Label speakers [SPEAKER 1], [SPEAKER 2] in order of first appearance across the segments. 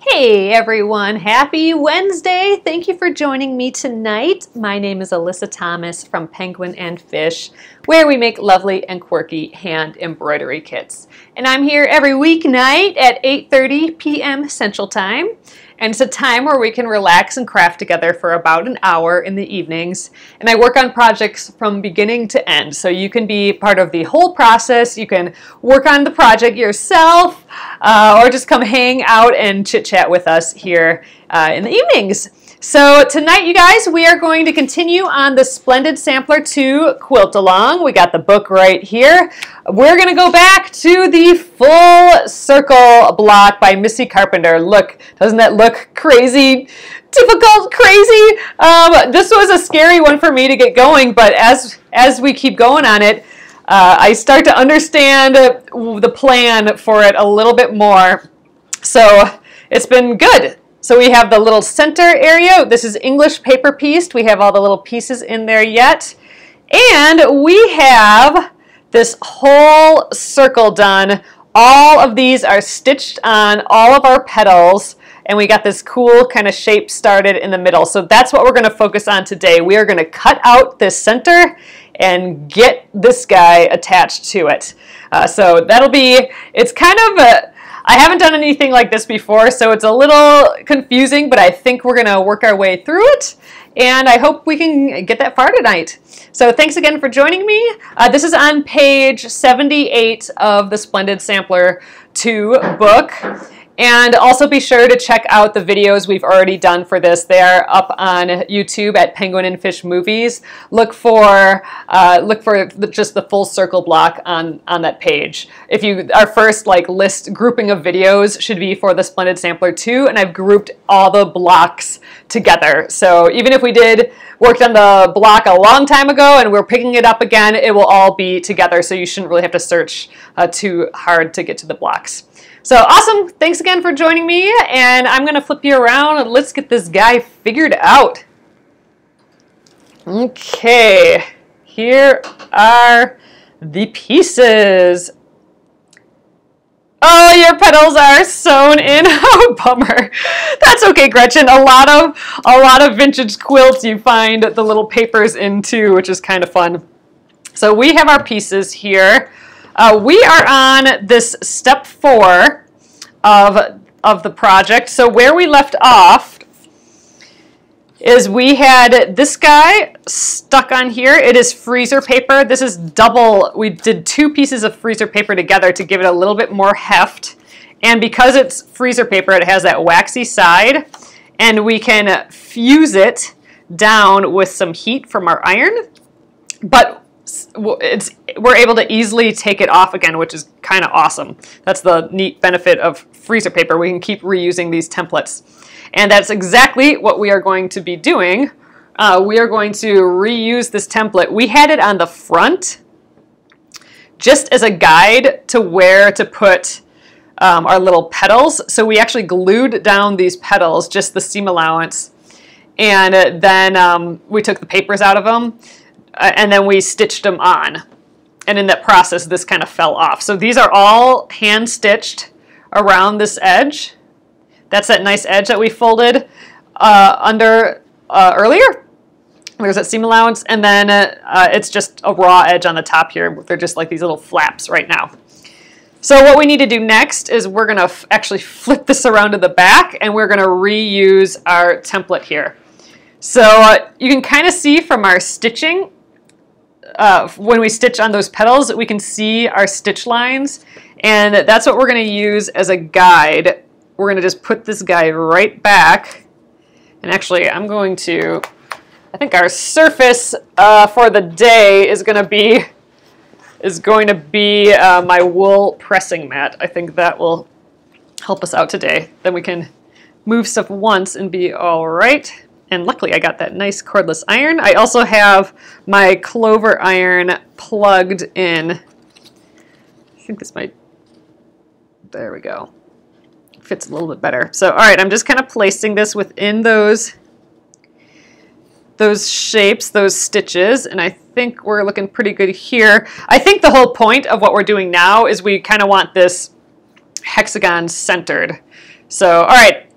[SPEAKER 1] Hey everyone, happy Wednesday. Thank you for joining me tonight. My name is Alyssa Thomas from Penguin and Fish, where we make lovely and quirky hand embroidery kits. And I'm here every weeknight at 8:30 p.m. Central Time. And it's a time where we can relax and craft together for about an hour in the evenings. And I work on projects from beginning to end. So you can be part of the whole process. You can work on the project yourself, or just come hang out and chit chat with us here in the evenings. So tonight, you guys, we are going to continue on the Splendid Sampler 2 quilt along. We got the book right here. We're going to go back to the full circle block by Missy Carpenter. Look, doesn't that look crazy? Difficult, crazy. This was a scary one for me to get going, but as we keep going on it, I start to understand the plan for it a little bit more. So it's been good. So we have the little center area. This is English paper pieced. We have all the little pieces in there yet. And we have this whole circle done. All of these are stitched on all of our petals. And we got this cool kind of shape started in the middle. So that's what we're going to focus on today. We are going to cut out this center and get this guy attached to it. So that'll be, it's kind of a, I haven't done anything like this before, so it's a little confusing, but I think we're going to work our way through it, and I hope we can get that far tonight. So thanks again for joining me. This is on page 78 of the Splendid Sampler 2 book. And also be sure to check out the videos we've already done for this. They are up on YouTube at Penguin and Fish Movies. Look for just the full circle block on that page. If you, our first list grouping of videos should be for the Splendid Sampler 2, and I've grouped all the blocks together. So even if we worked on the block a long time ago and we're picking it up again, it will all be together. So you shouldn't really have to search too hard to get to the blocks. So awesome, thanks again for joining me, and I'm going to flip you around and let's get this guy figured out. Okay, here are the pieces. Oh, your petals are sewn in. Oh, bummer. That's okay, Gretchen. A lot of vintage quilts you find the little papers in too, which is kind of fun. So we have our pieces here. We are on this step 4 of the project. So where we left off is we had this guy stuck on here. It is freezer paper. This is double. We did 2 pieces of freezer paper together to give it a little bit more heft. And because it's freezer paper, it has that waxy side. And we can fuse it down with some heat from our iron. But we're able to easily take it off again, which is kind of awesome. That's the neat benefit of freezer paper. We can keep reusing these templates. And that's exactly what we are going to be doing. We are going to reuse this template. We had it on the front just as a guide to where to put our little petals. So we actually glued down these petals, just the seam allowance. And then we took the papers out of them. And then we stitched them on. And in that process, this kind of fell off. So these are all hand stitched around this edge. That's that nice edge that we folded under earlier. There's that seam allowance. And then it's just a raw edge on the top here. They're just like these little flaps right now. So what we need to do next is we're going to actually flip this around to the back, and we're going to reuse our template here. So you can kind of see from our stitching, when we stitch on those petals, we can see our stitch lines, and that's what we're going to use as a guide. We're going to just put this guy right back, and actually I'm going to, I think our surface for the day is going to be my wool pressing mat. I think that will help us out today. Then we can move stuff once and be all right. And luckily I got that nice cordless iron. I also have my clover iron plugged in. I think this might, there we go. Fits a little bit better. So all right, I'm just kind of placing this within those shapes, those stitches, and I think we're looking pretty good here. I think the whole point of what we're doing now is we kind of want this hexagon centered. So all right,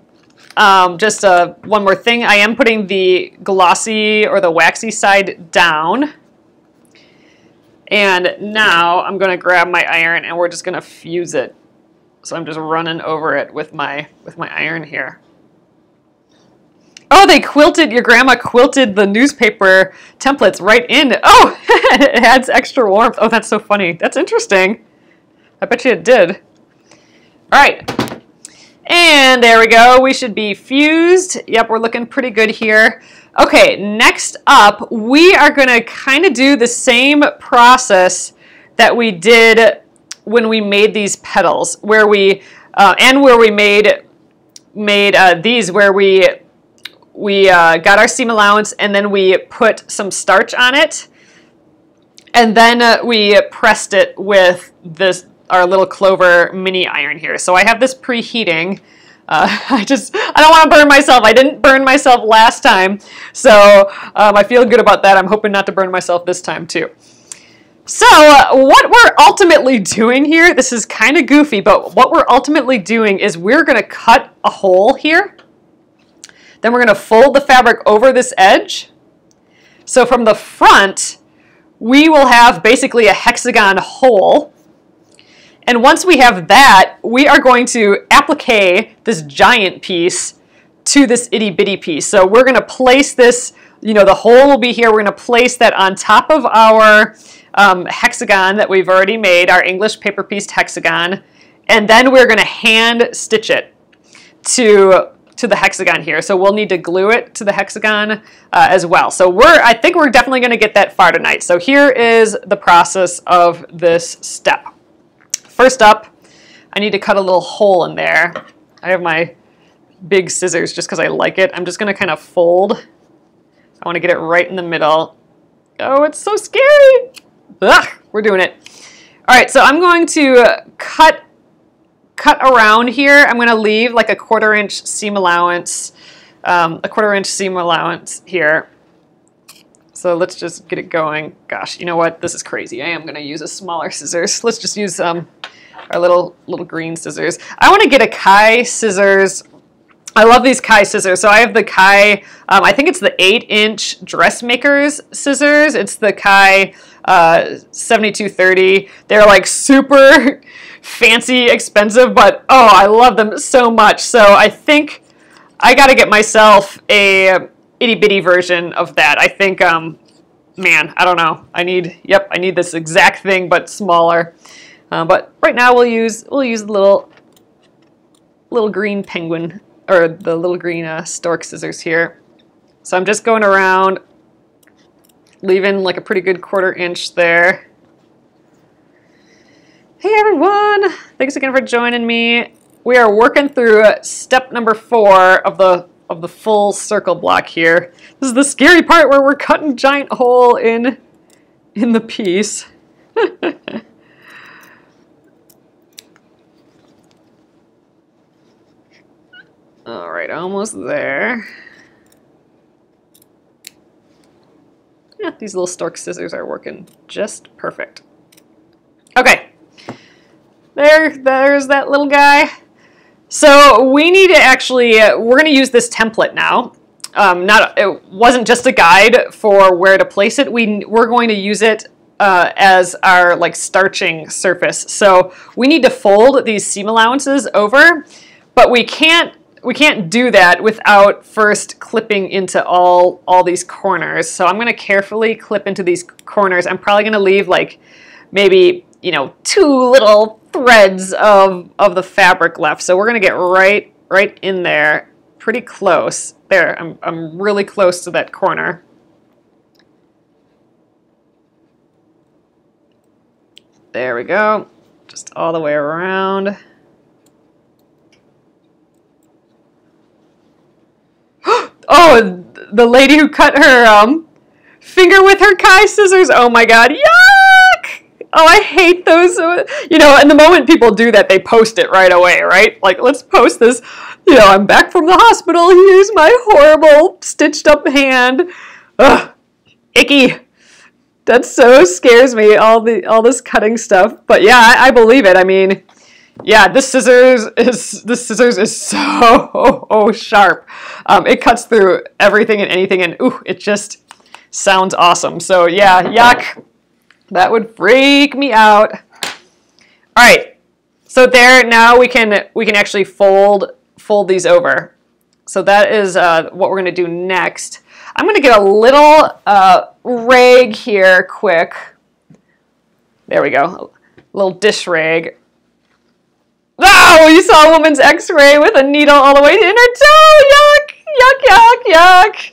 [SPEAKER 1] Just one more thing. I am putting the glossy or the waxy side down. And now I'm going to grab my iron and we're just going to fuse it. So I'm just running over it with my iron here. Oh, they quilted, your grandma quilted the newspaper templates right in. Oh, it adds extra warmth. Oh, that's so funny. That's interesting. I bet you it did. All right. And there we go. We should be fused. Yep, we're looking pretty good here. Okay, next up, we are going to kind of do the same process that we did when we made these petals, where we made these, where we got our seam allowance and then we put some starch on it, and then we pressed it with our little Clover mini iron here. So I have this preheating. I don't want to burn myself. I didn't burn myself last time, so I feel good about that. I'm hoping not to burn myself this time too. So what we're ultimately doing here, this is kind of goofy, but what we're ultimately doing is we're going to cut a hole here. Then we're going to fold the fabric over this edge. So from the front, we will have basically a hexagon hole. And once we have that, we are going to applique this giant piece to this itty bitty piece. So we're going to place this, you know, the hole will be here. We're going to place that on top of our hexagon that we've already made, our English paper pieced hexagon. And then we're going to hand stitch it to the hexagon here. So we'll need to glue it to the hexagon as well. So I think we're definitely going to get that far tonight. So here is the process of this step. First up, I need to cut a little hole in there. I have my big scissors just because I like it. I'm just going to kind of fold. I want to get it right in the middle. Oh, it's so scary. Ugh, we're doing it. All right, so I'm going to cut around here. I'm going to leave like a 1/4 inch seam allowance, here. So let's just get it going. Gosh, you know what? This is crazy. I am going to use a smaller scissors. Let's just use our little green scissors. I want to get a Kai scissors. I love these Kai scissors. So I have the Kai, I think it's the 8-inch dressmaker's scissors. It's the Kai 7230. They're like super fancy, expensive, but oh, I love them so much. So I think I got to get myself a itty bitty version of that. I think, man, I don't know. I need this exact thing, but smaller. But right now we'll use the little green penguin, or the little green stork scissors here. So I'm just going around, leaving like a pretty good 1/4 inch there. Hey everyone, thanks again for joining me. We are working through step number 4 of the full circle block here. This is the scary part where we're cutting a giant hole in the piece. All right, almost there. Yeah, these little stork scissors are working just perfect. Okay, there's that little guy. So we need to actually, we're going to use this template now. It wasn't just a guide for where to place it. We're going to use it as our like starching surface. So we need to fold these seam allowances over, but we can't do that without first clipping into all these corners. So I'm going to carefully clip into these corners. I'm probably going to leave like maybe, you know, 2 little threads of the fabric left. So we're going to get right in there, pretty close. There, I'm really close to that corner. There we go. Just all the way around. Oh, the lady who cut her finger with her Kai scissors. Oh my God, yuck! Oh, I hate those. You know, and the moment people do that, they post it right away, right? Like, let's post this. You know, I'm back from the hospital. Here's my horrible stitched up hand. Ugh, icky. That so scares me, all this cutting stuff. But yeah, I believe it. I mean, Yeah, this scissors is so sharp. It cuts through everything and anything, and ooh, it just sounds awesome. So yeah, yuck. That would freak me out. All right, so there, now we can actually fold these over. So that is what we're gonna do next. I'm gonna get a little rag here quick. There we go, a little dish rag. Oh, you saw a woman's x-ray with a needle all the way in her toe. Yuck, yuck, yuck, yuck.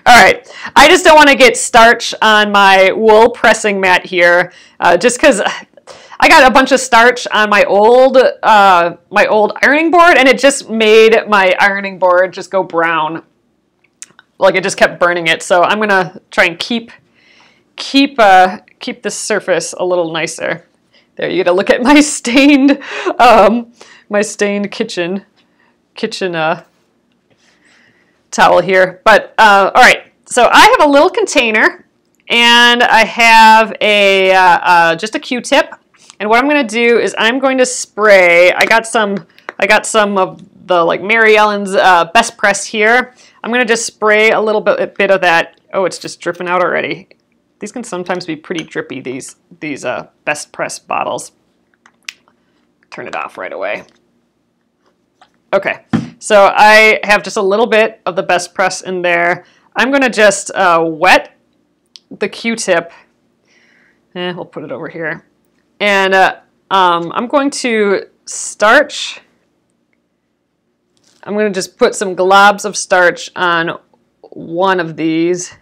[SPEAKER 1] All right, I just don't want to get starch on my wool pressing mat here, just because I got a bunch of starch on my old ironing board, and it just made my ironing board just go brown. Like it just kept burning it. So I'm gonna try and keep this surface a little nicer. There, you get to look at my stained kitchen towel here. But all right, so I have a little container, and I have a just a Q-tip. And what I'm going to do is I'm going to spray. I got some of the like Mary Ellen's Best Press here. I'm going to just spray a little bit of that. Oh, it's just dripping out already. These can sometimes be pretty drippy, these Best Press bottles. Turn it off right away. Okay, so I have just a little bit of the Best Press in there. I'm going to just wet the Q-tip. We'll put it over here. And I'm going to starch. I'm going to just put some globs of starch on one of these.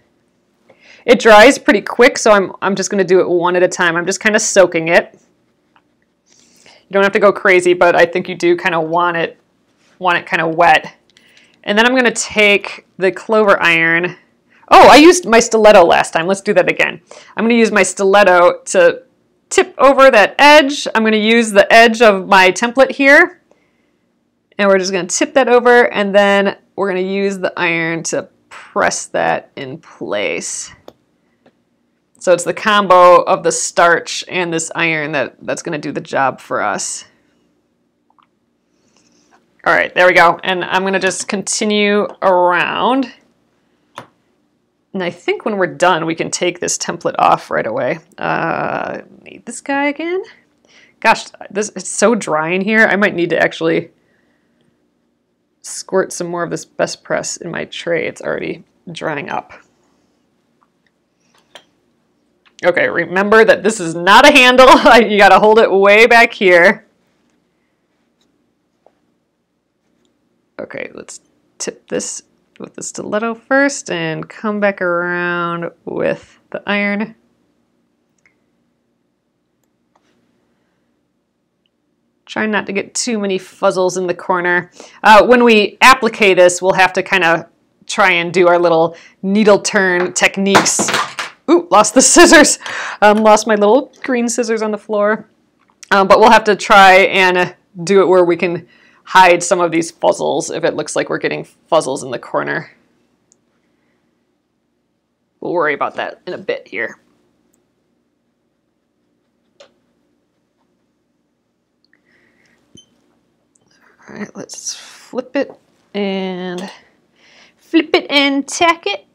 [SPEAKER 1] It dries pretty quick, so I'm just going to do it one at a time. I'm just kind of soaking it. You don't have to go crazy, but I think you do kind of want it kind of wet. And then I'm going to take the clover iron. Oh, I used my stiletto last time. Let's do that again. I'm going to use my stiletto to tip over that edge. I'm going to use the edge of my template here. And we're just going to tip that over, and then we're going to use the iron to press that in place. So it's the combo of the starch and this iron that's going to do the job for us. All right, there we go. And I'm going to just continue around. And I think when we're done, we can take this template off right away. Need this guy again? Gosh, it's so dry in here. I might need to actually squirt some more of this Best Press in my tray. It's already drying up. Okay, remember that this is not a handle. You gotta hold it way back here. Okay, let's tip this with the stiletto first and come back around with the iron. Try not to get too many fuzzles in the corner. When we applique this, we'll have to kind of try and do our little needle turn techniques. Ooh, lost the scissors. Lost my little green scissors on the floor. But we'll have to try and do it where we can hide some of these fuzzles if it looks like we're getting fuzzles in the corner. We'll worry about that in a bit here. All right, let's flip it and tack it.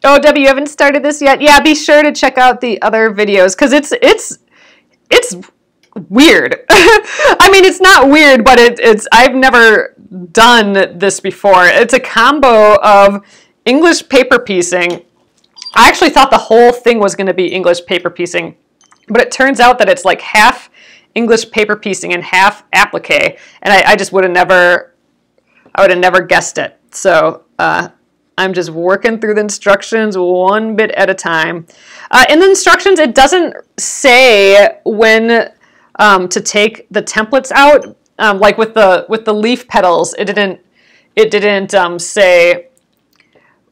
[SPEAKER 1] Oh, Debbie, you haven't started this yet? Yeah, be sure to check out the other videos because it's weird. I mean, it's not weird, but it's I've never done this before. It's a combo of English paper piecing. I actually thought the whole thing was going to be English paper piecing, but it turns out that it's like half English paper piecing and half applique, and I just would have never guessed it. So I'm just working through the instructions one bit at a time. In the instructions, it doesn't say when to take the templates out. Like with the leaf petals, it didn't say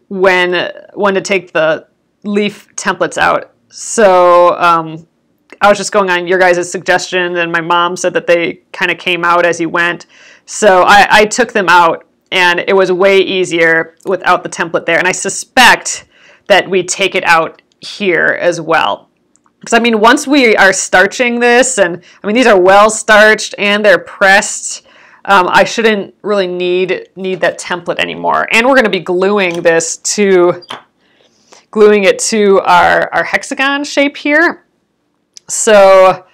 [SPEAKER 1] when to take the leaf templates out. So I was just going on your guys' suggestion, and my mom said that they kind of came out as you went. So I took them out and it was way easier without the template there. And I suspect that we take it out here as well. Because I mean, once we are starching this, and I mean, these are well starched and they're pressed, I shouldn't really need that template anymore. And we're going to be gluing it to our hexagon shape here. So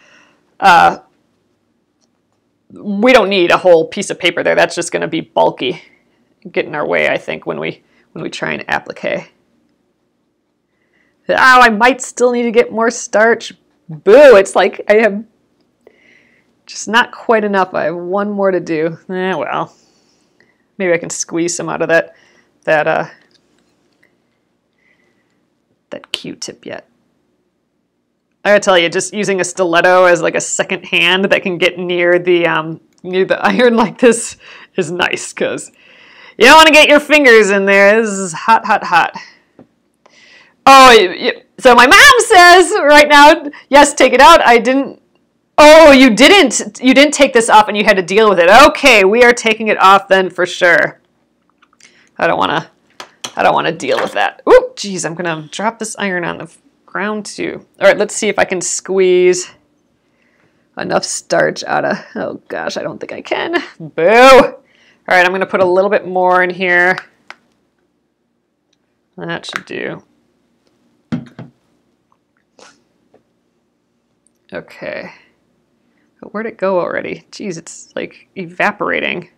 [SPEAKER 1] we don't need a whole piece of paper there. That's just going to be bulky, get in our way, I think, when we try and applique. Oh, I might still need to get more starch. Boo! It's like I have just not quite enough. I have one more to do. Well, maybe I can squeeze some out of that Q-tip yet. I gotta tell you, just using a stiletto as like a second hand that can get near the iron like this is nice, because you don't want to get your fingers in there. This is hot, hot, hot. Oh, so my mom says right now, yes, take it out. I didn't. Oh, you didn't. You didn't take this off, and you had to deal with it. Okay, we are taking it off then for sure. I don't want to deal with that. Ooh, geez, I'm gonna drop this iron on the ground too. All right, let's see if I can squeeze enough starch out of. Oh gosh, I don't think I can. Boo! All right, I'm gonna put a little bit more in here. That should do. Okay. But where'd it go already? Geez, it's like evaporating.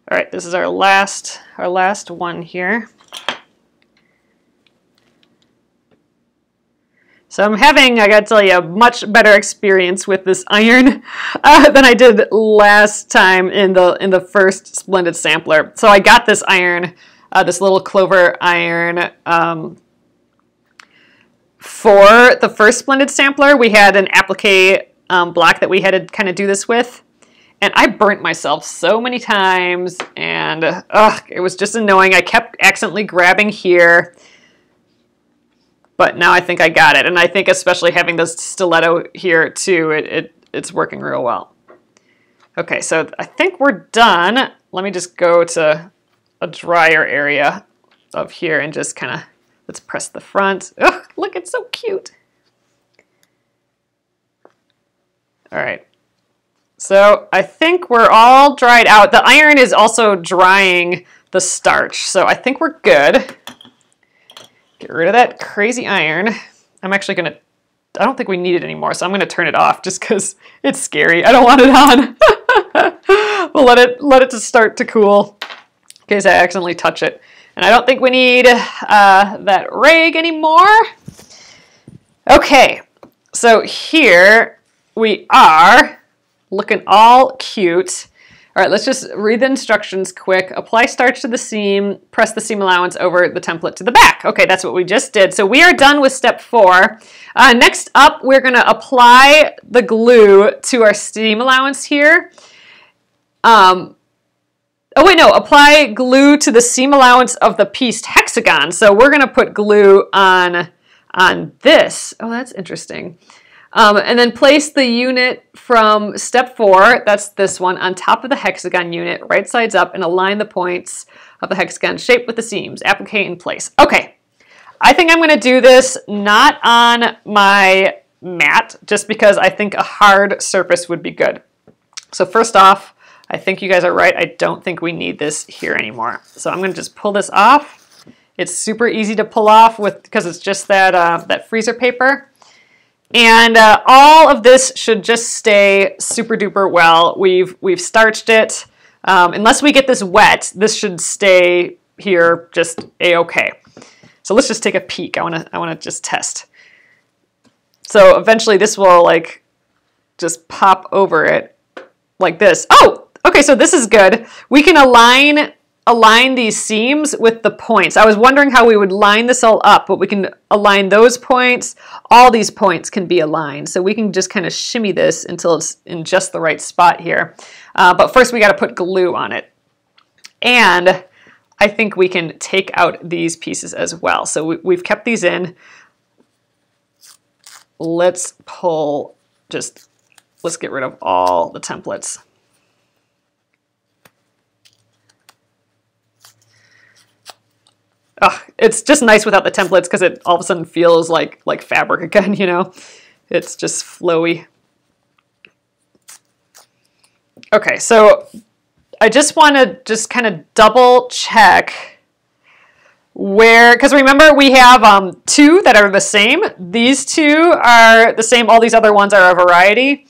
[SPEAKER 1] All right, this is our last one here. So I'm having, I gotta tell you, a much better experience with this iron than I did last time in the first Splendid Sampler. So I got this iron, this little clover iron, for the first Splendid Sampler. We had an applique block that we had to kind of do this with. And I burnt myself so many times, and it was just annoying. I kept accidentally grabbing here, but now I think I got it. And I think especially having this stiletto here too, it's working real well. Okay, so I think we're done. Let me just go to a drier area of here and just kind of, let's press the front. Ugh, look, it's so cute. All right. So I think we're all dried out. The iron is also drying the starch, so I think we're good. Get rid of that crazy iron. I'm actually gonna, I don't think we need it anymore, so I'm gonna turn it off just because it's scary. I don't want it on. We'll let it just start to cool in case I accidentally touch it. And I don't think we need that rag anymore. Okay, so here we are. Looking all cute. All right, let's just read the instructions quick. Apply starch to the seam, press the seam allowance over the template to the back. Okay, that's what we just did. So we are done with step 4. Next up, we're gonna apply the glue to our seam allowance here. Oh wait, no, apply glue to the seam allowance of the pieced hexagon. So we're gonna put glue on this. Oh, that's interesting. And then place the unit from step 4, that's this one, on top of the hexagon unit, right sides up, and align the points of the hexagon shape with the seams. Applique in place. Okay, I think I'm going to do this not on my mat, just because I think a hard surface would be good. So first off, I think you guys are right. I don't think we need this here anymore. So I'm going to just pull this off. It's super easy to pull off because it's just that freezer paper. And all of this should just stay super duper well. We've starched it. Unless we get this wet, this should stay here just a-okay. So let's just take a peek. I wanna just test. So eventually this will like just pop over it like this. Oh, okay, so this is good. We can align these seams with the points. I was wondering how we would line this all up, but we can align those points. All these points can be aligned. So we can just kind of shimmy this until it's in just the right spot here. But first we got to put glue on it. And I think we can take out these pieces as well. So we've kept these in. Let's pull just let's get rid of all the templates. Oh, it's just nice without the templates because it all of a sudden feels like fabric again, you know? It's just flowy. Okay, so I just want to just kind of double check where, because remember we have two that are the same. These two are the same. All these other ones are a variety.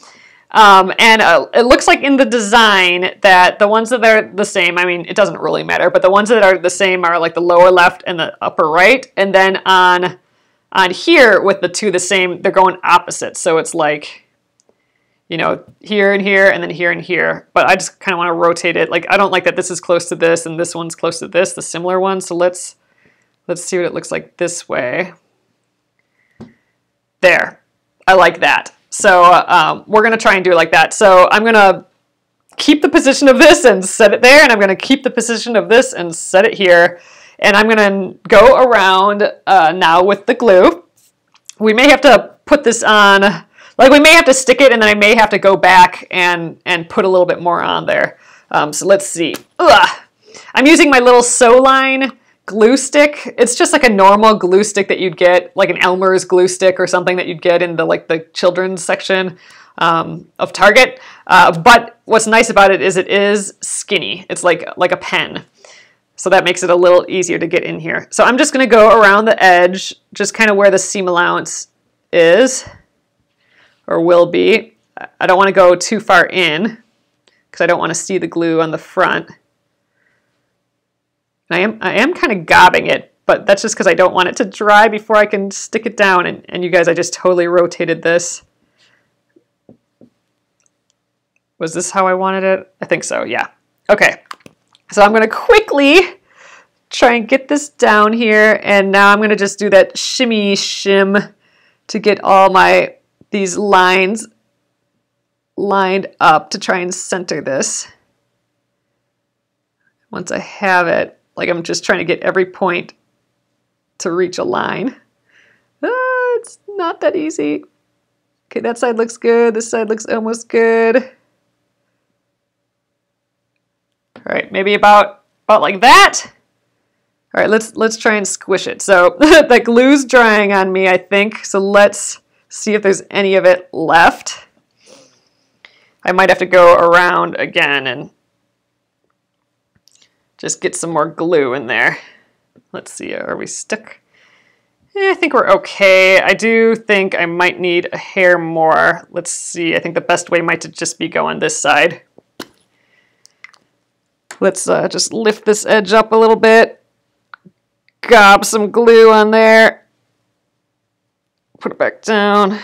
[SPEAKER 1] And it looks like in the design that the ones that are the same, I mean, it doesn't really matter, but the ones that are the same are like the lower left and the upper right. And then on here with the two the same, they're going opposite. So it's like, you know, here and here and then here and here. But I just kind of want to rotate it. Like, I don't like that this is close to this and this one's close to this, the similar one. So let's see what it looks like this way. There. I like that. So we're going to try and do it like that. So I'm going to keep the position of this and set it there, and I'm going to keep the position of this and set it here. And I'm going to go around now with the glue. We may have to put this on, like we may have to stick it, and then I may have to go back and put a little bit more on there. So let's see. Ugh. I'm using my little Sew Line glue stick. It's just like a normal glue stick that you'd get, like an Elmer's glue stick or something that you'd get in the children's section of Target. But what's nice about it is skinny. It's like a pen. So that makes it a little easier to get in here. So I'm just going to go around the edge, just kind of where the seam allowance is or will be. I don't want to go too far in because I don't want to see the glue on the front. I am kind of gobbing it, but that's just because I don't want it to dry before I can stick it down. And you guys, I just totally rotated this. Was this how I wanted it? I think so, yeah. Okay, so I'm going to quickly try and get this down here. And now I'm going to just do that shimmy shim to get all these lines lined up to try and center this. Once I have it, like I'm just trying to get every point to reach a line. It's not that easy. Okay, that side looks good. This side looks almost good. All right, maybe about like that. All right, let's try and squish it. So the glue's drying on me, I think. So let's see if there's any of it left. I might have to go around again and just get some more glue in there. Let's see, are we stuck? I think we're okay. I do think I might need a hair more. Let's see, I think the best way might just be go on this side. Let's just lift this edge up a little bit. Gob some glue on there. Put it back down.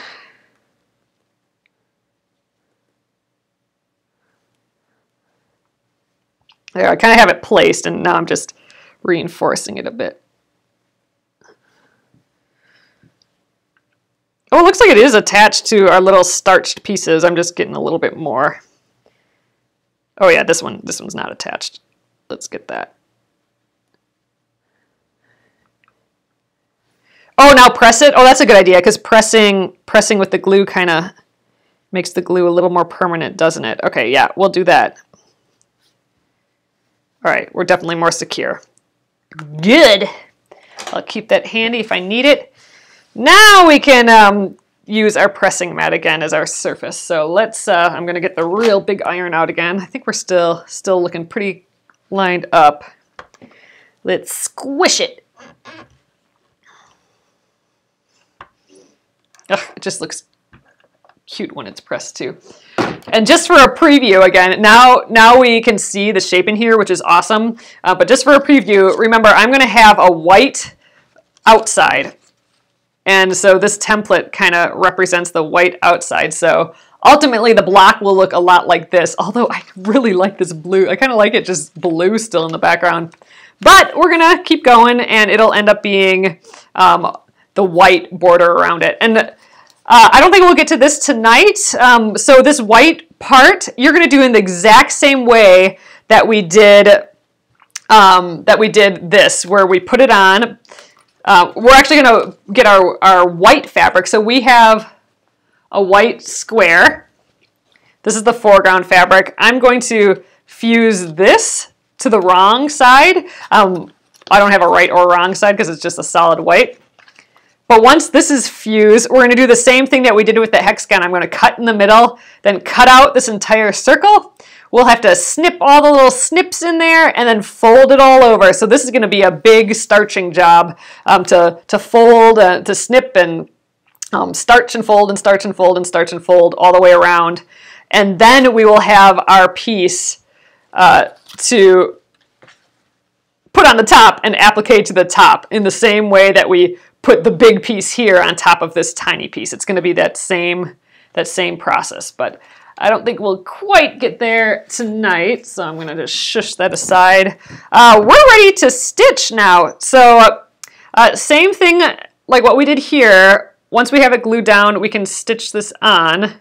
[SPEAKER 1] There, I kind of have it placed, and now I'm just reinforcing it a bit. Oh, it looks like it is attached to our little starched pieces. I'm just getting a little bit more. Oh yeah, this one's not attached. Let's get that. Oh, now press it? Oh, that's a good idea, because pressing with the glue kind of makes the glue a little more permanent, doesn't it? Okay, yeah, we'll do that. All right, we're definitely more secure. Good. I'll keep that handy if I need it. Now we can use our pressing mat again as our surface. So let's, I'm gonna get the real big iron out again. I think we're still looking pretty lined up. Let's squish it. Ugh, it just looks cute when it's pressed too. And just for a preview again, now we can see the shape in here, which is awesome. But just for a preview, remember I'm going to have a white outside. And so this template kind of represents the white outside. So ultimately the block will look a lot like this, although I really like this blue. I kind of like it just blue still in the background. But we're going to keep going, and it'll end up being the white border around it. And I don't think we'll get to this tonight. So this white part, you're going to do in the exact same way that we did this, where we put it on. We're actually going to get our white fabric. So we have a white square, This is the foreground fabric. I'm going to fuse this to the wrong side. I don't have a right or wrong side because it's just a solid white. But once this is fused, we're going to do the same thing that we did with the hexagon. I'm going to cut in the middle, then cut out this entire circle. We'll have to snip all the little snips in there and then fold it all over. So this is going to be a big starching job to fold, to snip and starch and fold and starch and fold and starch and fold all the way around. And then we will have our piece to put on the top and applique to the top in the same way that we put the big piece here on top of this tiny piece. It's going to be that same process, but I don't think we'll quite get there tonight, so I'm going to just shush that aside. We're ready to stitch now. So same thing like what we did here. Once we have it glued down, we can stitch this on.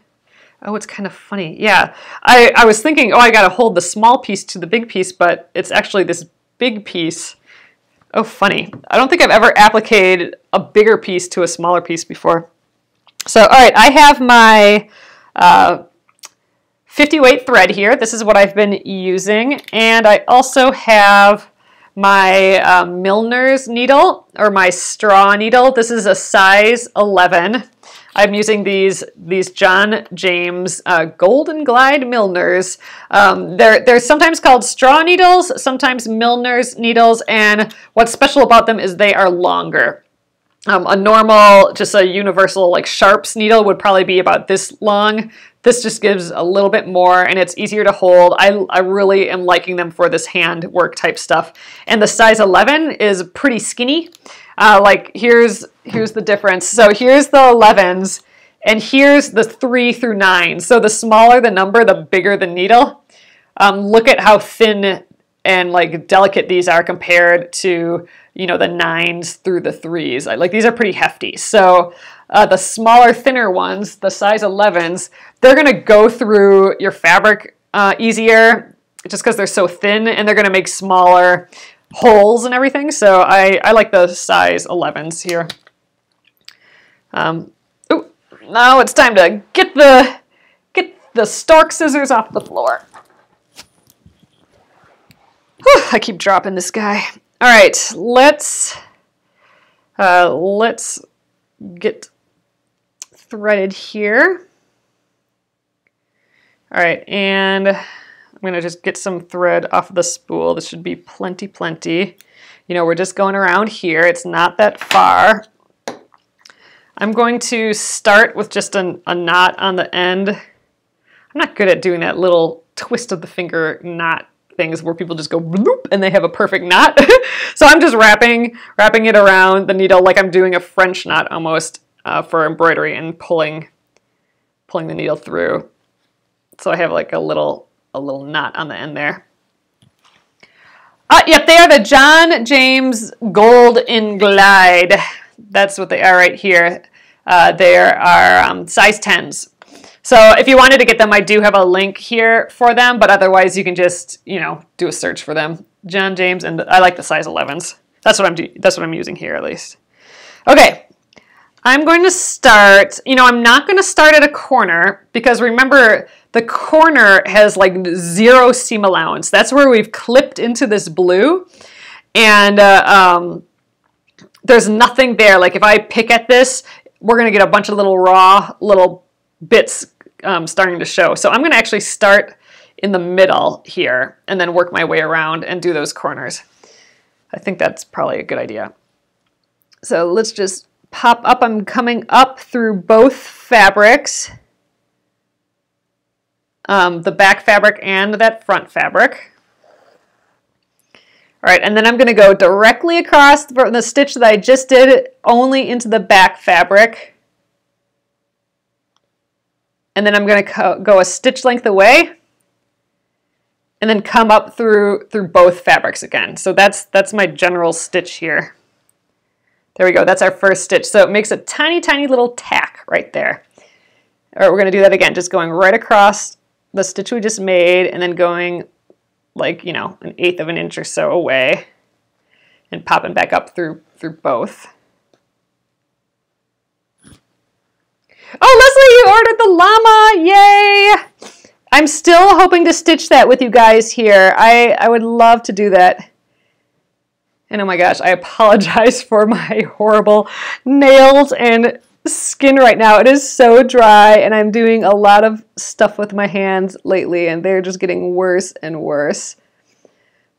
[SPEAKER 1] Oh, it's kind of funny. Yeah, I was thinking, oh, I got to hold the small piece to the big piece, but it's actually this big piece. Oh, funny. I don't think I've ever appliqued a bigger piece to a smaller piece before. So, all right, I have my 50 weight thread here. This is what I've been using. And I also have my Milner's needle, or my straw needle. This is a size 11. I'm using these John James Golden Glide Milners. They're sometimes called straw needles, sometimes Milner's needles, and what's special about them is they are longer. A normal, just a universal like Sharps needle would probably be about this long. This just gives a little bit more and it's easier to hold. I really am liking them for this hand work type stuff. And the size 11 is pretty skinny. Like here's the difference. So here's the 11s and here's the 3 through 9. So the smaller the number, the bigger the needle. Look at how thin and like delicate these are compared to, you know, the 9s through the 3s. Like these are pretty hefty. So the smaller, thinner ones, the size 11s, they're going to go through your fabric easier just because they're so thin, and they're going to make smaller holes and everything. So I like the size 11s here. Oh, now it's time to get the stork scissors off the floor. Whew, I keep dropping this guy. All right, let's get threaded here. All right, and I'm gonna just get some thread off of the spool. This should be plenty. You know, we're just going around here. It's not that far. I'm going to start with just a knot on the end. I'm not good at doing that little twist of the finger knot things where people just go bloop and they have a perfect knot. So I'm just wrapping it around the needle like I'm doing a French knot almost for embroidery, and pulling the needle through. So I have like a little knot on the end there. Yep, they are the John James Golden Glide. That's what they are right here. They are size 10s. So if you wanted to get them, I do have a link here for them, but otherwise you can just, you know, do a search for them. John James, and I like the size 11s. That's what I'm using here at least. Okay, I'm going to start, you know, I'm not going to start at a corner because remember the corner has like 0 seam allowance. That's where we've clipped into this blue, and there's nothing there. Like if I pick at this, we're going to get a bunch of little raw little bits starting to show. So I'm going to actually start in the middle here and then work my way around and do those corners. I think that's probably a good idea. So let's just pop up. I'm coming up through both fabrics, the back fabric and that front fabric. All right, and then I'm going to go directly across the stitch that I just did only into the back fabric. And then I'm going to go a stitch length away and then come up through both fabrics again. So that's my general stitch here. There we go. That's our first stitch. So it makes a tiny little tack right there. All right, we're going to do that again, just going right across the stitch we just made and then going like, you know, 1/8 of an inch or so away and popping back up through both. Oh, Leslie, you ordered the llama! Yay! I'm still hoping to stitch that with you guys here. I would love to do that. And oh my gosh, I apologize for my horrible nails and skin right now. It is so dry, and I'm doing a lot of stuff with my hands lately, and they're just getting worse and worse.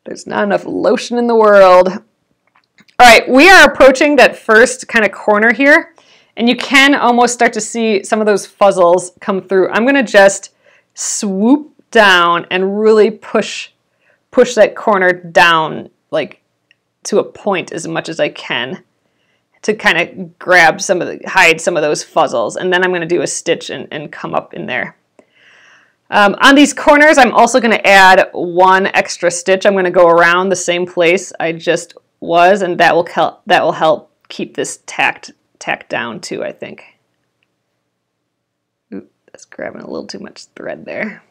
[SPEAKER 1] There's not enough lotion in the world. All right, we are approaching that first kind of corner here, and you can almost start to see some of those fuzzles come through. I'm going to just swoop down and really push that corner down, like to a point as much as I can to kind of grab hide some of those fuzzles. And then I'm going to do a stitch and come up in there. On these corners, I'm also going to add one extra stitch. I'm going to go around the same place I just was, and that will help keep this tacked down too, I think. Oop, that's grabbing a little too much thread there.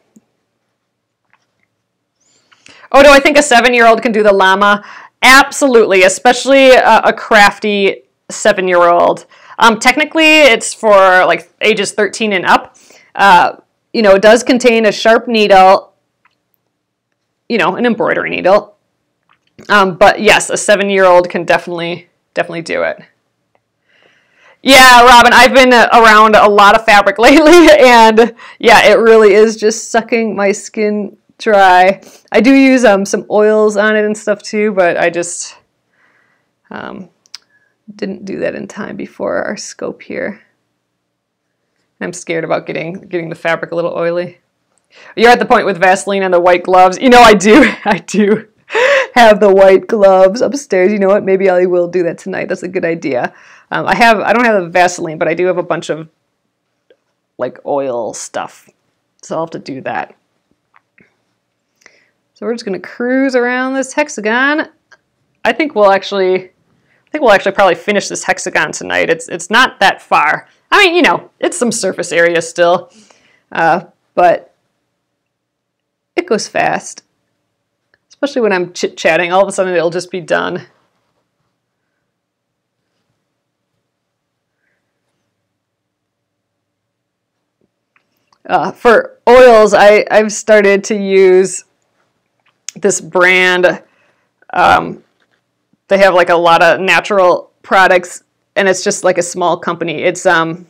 [SPEAKER 1] Oh, do I think a 7-year-old can do the llama? Absolutely, especially a crafty 7-year-old. Technically, it's for like ages 13 and up. You know, it does contain a sharp needle, you know, an embroidery needle. But yes, a 7-year-old can definitely do it. Yeah, Robin, I've been around a lot of fabric lately, and yeah, it really is just sucking my skin dry. I do use some oils on it and stuff too, but I just didn't do that in time before our scope here. I'm scared about getting the fabric a little oily. You're at the point with Vaseline and the white gloves. You know, I do have the white gloves upstairs. You know what? Maybe I will do that tonight. That's a good idea. I don't have the Vaseline, but I do have a bunch of like oil stuff, so I'll have to do that. So we're just going to cruise around this hexagon. I think we'll actually probably finish this hexagon tonight. It's not that far. I mean, you know, it's some surface area still, but it goes fast. Especially when I'm chit-chatting, all of a sudden it'll just be done. For oils, I've started to use this brand. They have like a lot of natural products, and it's just like a small company. It's and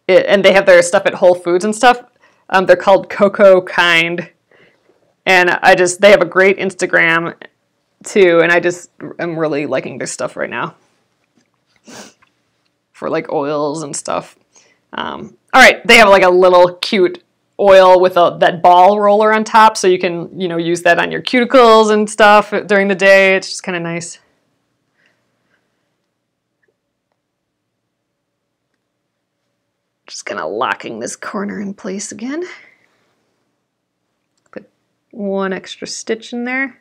[SPEAKER 1] they have their stuff at Whole Foods and stuff. They're called Cocoa Kind, and they have a great Instagram too, and I'm really liking their stuff right now for like oils and stuff. All right, they have like a little cute oil with that ball roller on top, so you can, you know, use that on your cuticles and stuff during the day. It's just kind of nice. Just kind of locking this corner in place again. Put one extra stitch in there.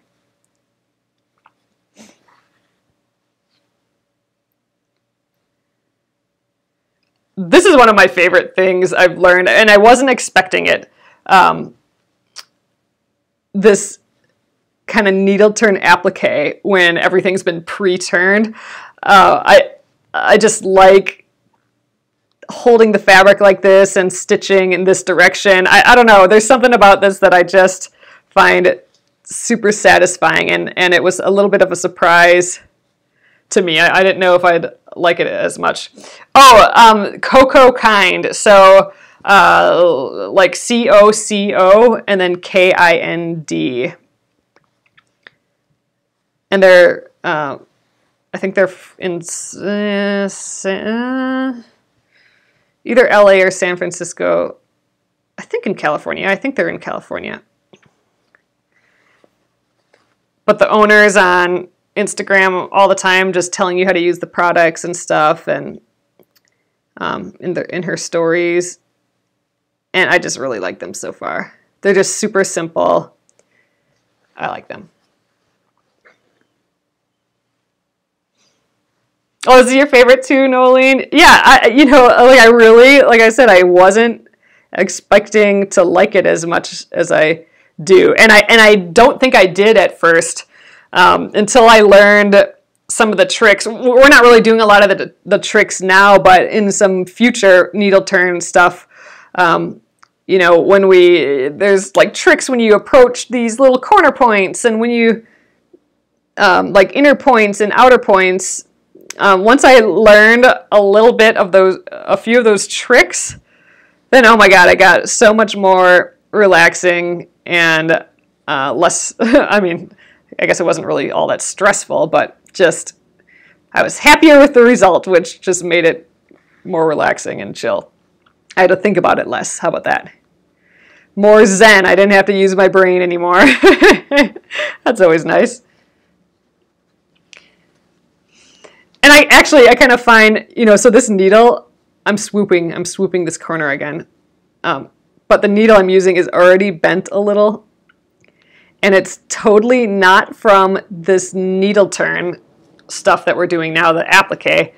[SPEAKER 1] This is one of my favorite things I've learned, and I wasn't expecting it. This kind of needle turn applique when everything's been pre-turned. I just like holding the fabric like this and stitching in this direction. I don't know, there's something about this that I just find super satisfying, and it was a little bit of a surprise to me. I didn't know if I'd like it as much. Oh, Cocoa Kind. So like C-O-C-O and then K-I-N-D. And they're, I think they're in either LA or San Francisco. I think in California. I think they're in California. But the owner's on Instagram all the time, just telling you how to use the products and stuff, and in her stories, and I just really like them so far. They're just super simple. I like them. Oh, is it your favorite too, Nolene? Yeah, you know, like I said, I wasn't expecting to like it as much as I do, and I don't think I did at first. Until I learned some of the tricks. We're not really doing a lot of the tricks now, but in some future needle turn stuff, you know, there's like tricks when you approach these little corner points, and when you, like inner points and outer points. Once I learned a little bit of a few of those tricks, then oh my God, I got so much more relaxing and less, I mean, I guess it wasn't really all that stressful, but just, I was happier with the result, which just made it more relaxing and chill. I had to think about it less. How about that? More zen. I didn't have to use my brain anymore. That's always nice. And I kind of find, you know, so this needle, I'm swooping this corner again. But the needle I'm using is already bent a little. And it's totally not from this needle turn stuff that we're doing now, the appliqué.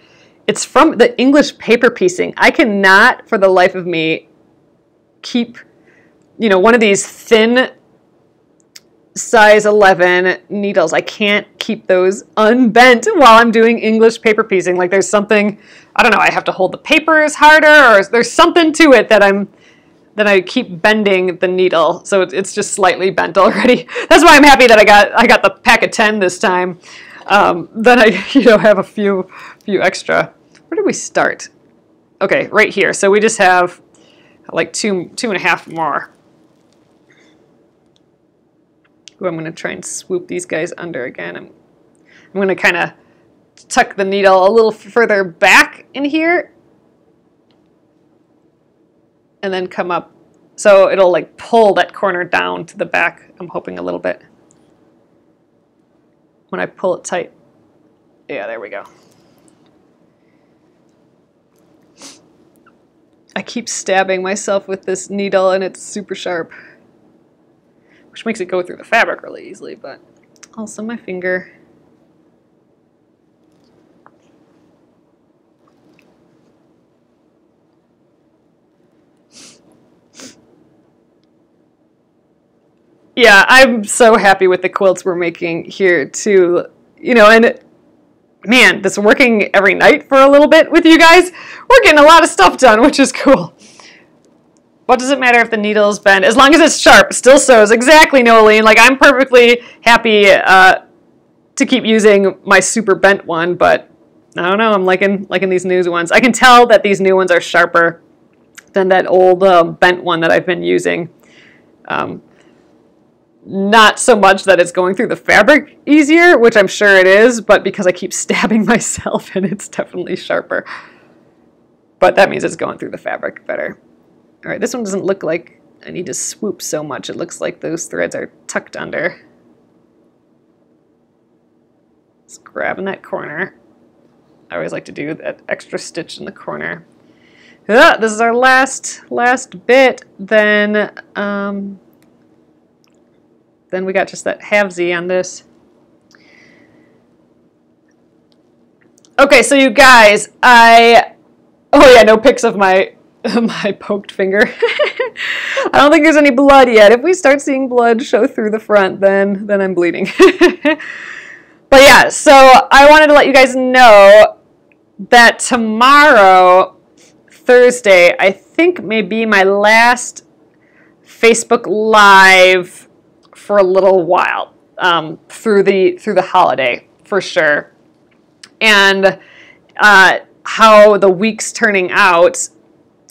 [SPEAKER 1] It's from the English paper piecing. I cannot, for the life of me, keep, you know, one of these thin size 11 needles. I can't keep those unbent while I'm doing English paper piecing. Like there's something, I don't know, I have to hold the papers harder, or there's something to it that I keep bending the needle, so it's just slightly bent already. That's why I'm happy that I got the pack of 10 this time. Then I, you know, have a few extra. Where did we start? Okay, right here. So we just have like two and a half more. Ooh, I'm going to try and swoop these guys under again. I'm going to kind of tuck the needle a little further back in here, and then come up. So it'll like pull that corner down to the back, I'm hoping a little bit. When I pull it tight. Yeah, there we go. I keep stabbing myself with this needle and it's super sharp, which makes it go through the fabric really easily, but also my finger. Yeah, I'm so happy with the quilts we're making here too. You know, and man, this working every night for a little bit with you guys, we're getting a lot of stuff done, which is cool. What does it matter if the needle's bent? As long as it's sharp, still sews. Exactly, Nolene. Like, I'm perfectly happy to keep using my super bent one, but I don't know, I'm liking these new ones. I can tell that these new ones are sharper than that old bent one that I've been using. Not so much that it's going through the fabric easier, which I'm sure it is, but because I keep stabbing myself and it's definitely sharper. But that means it's going through the fabric better. All right, this one doesn't look like I need to swoop so much. It looks like those threads are tucked under. Just grabbing that corner. I always like to do that extra stitch in the corner. This is our last bit. Then we got just that halvesy on this. Okay, so you guys, oh yeah, no pics of my poked finger. I don't think there's any blood yet. If we start seeing blood show through the front, then I'm bleeding. But yeah, so I wanted to let you guys know that tomorrow, Thursday, I think may be my last Facebook Live for a little while, through the holiday for sure. And how the week's turning out,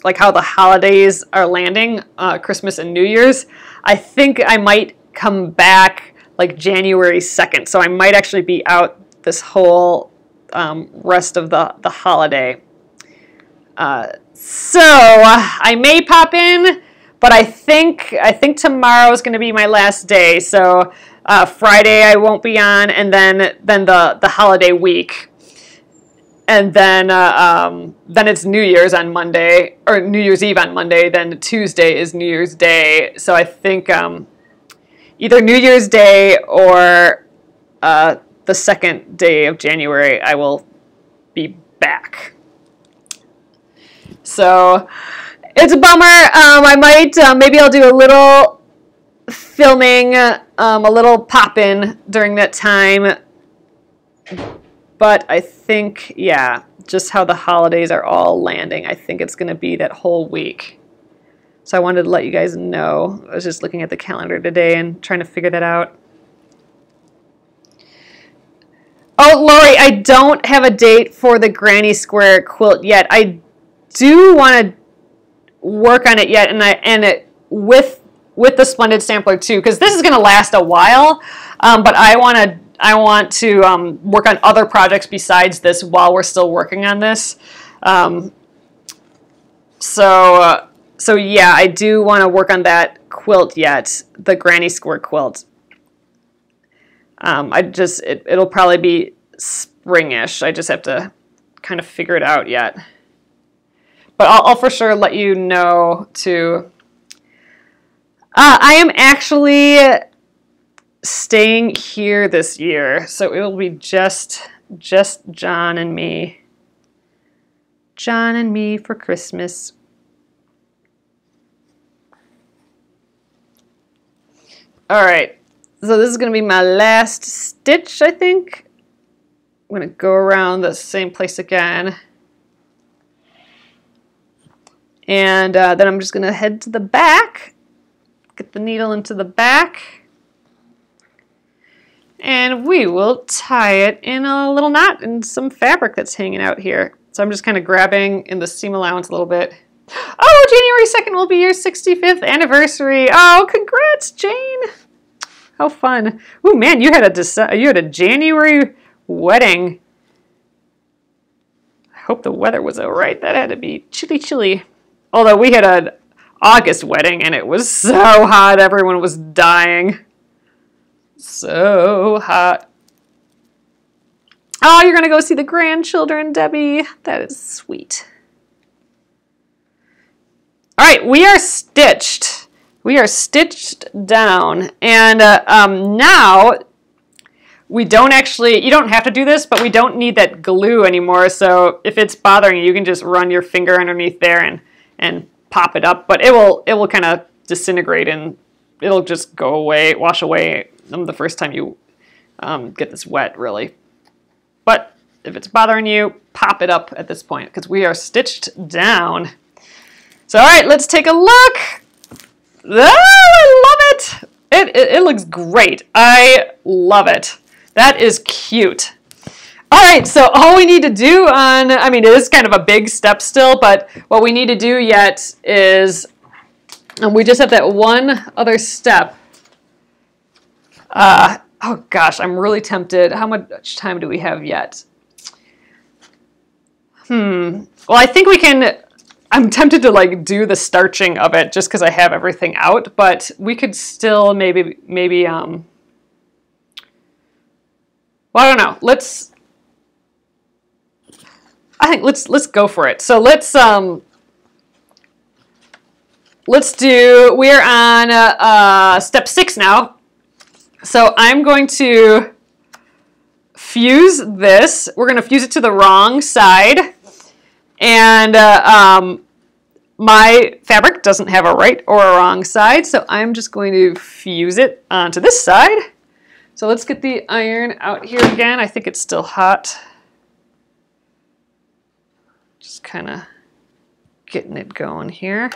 [SPEAKER 1] like how the holidays are landing, Christmas and New Year's, I think I might come back like January 2nd. So I might actually be out this whole rest of the holiday. So I may pop in, but I think tomorrow is going to be my last day. So Friday I won't be on, and then the holiday week, and then it's New Year's on Monday, or New Year's Eve on Monday. Then Tuesday is New Year's Day. So I think either New Year's Day or the second day of January I will be back. So it's a bummer. I might, maybe I'll do a little filming, a little pop-in during that time. But I think, yeah, just how the holidays are all landing, I think it's going to be that whole week. So I wanted to let you guys know. I was just looking at the calendar today and trying to figure that out. Oh, Lori, I don't have a date for the granny square quilt yet. I do want to work on it yet, with the Splendid Sampler too, because this is going to last a while. But I want to work on other projects besides this while we're still working on this. So yeah, I do want to work on that quilt yet, the granny square quilt. It'll probably be springish. I just have to kind of figure it out yet. But I'll for sure let you know too. I am actually staying here this year, so it will be just John and me. John and me for Christmas. All right, so this is going to be my last stitch, I think. I'm going to go around the same place again. And then I'm just going to head to the back, get the needle into the back, and we will tie it in a little knot in some fabric that's hanging out here. So I'm just kind of grabbing in the seam allowance a little bit. Oh, January 2nd will be your 65th anniversary. Oh, congrats, Jane. How fun. Oh man, you had a January wedding. I hope the weather was all right. That had to be chilly. Although we had an August wedding and it was so hot, everyone was dying. So hot. Oh, you're going to go see the grandchildren, Debbie. That is sweet. All right, we are stitched. We are stitched down. And now we don't actually, you don't have to do this, but we don't need that glue anymore. So if it's bothering you, you can just run your finger underneath there and pop it up. But it will kind of disintegrate and it'll just go away, wash away the first time you get this wet, really. But if it's bothering you, pop it up at this point because we are stitched down. So all right, let's take a look. Oh, I love it. It looks great. I love it. That is cute. All right, so all we need to do I mean, it is kind of a big step still, but what we need to do yet is, we just have that one other step. Oh gosh, I'm really tempted. How much time do we have yet? Well, I think we can, I'm tempted to like do the starching of it just because I have everything out, but we could still maybe well, I don't know. I think let's go for it. So let's do, we're on step 6 now. So I'm going to fuse this. We're going to fuse it to the wrong side. And my fabric doesn't have a right or a wrong side, so I'm just going to fuse it onto this side. So let's get the iron out here again. I think it's still hot. Just kind of getting it going here.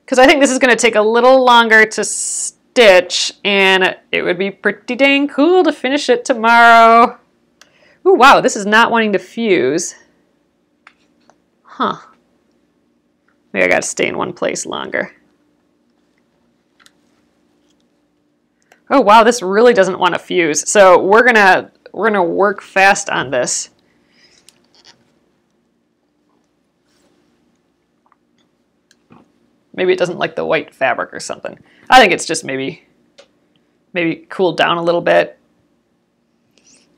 [SPEAKER 1] Because I think this is going to take a little longer to stitch, and it would be pretty dang cool to finish it tomorrow. Ooh, wow, this is not wanting to fuse. Huh. Maybe I got to stay in one place longer. Oh wow, this really doesn't want to fuse. So we're gonna work fast on this. Maybe it doesn't like the white fabric or something. I think it's just maybe cooled down a little bit.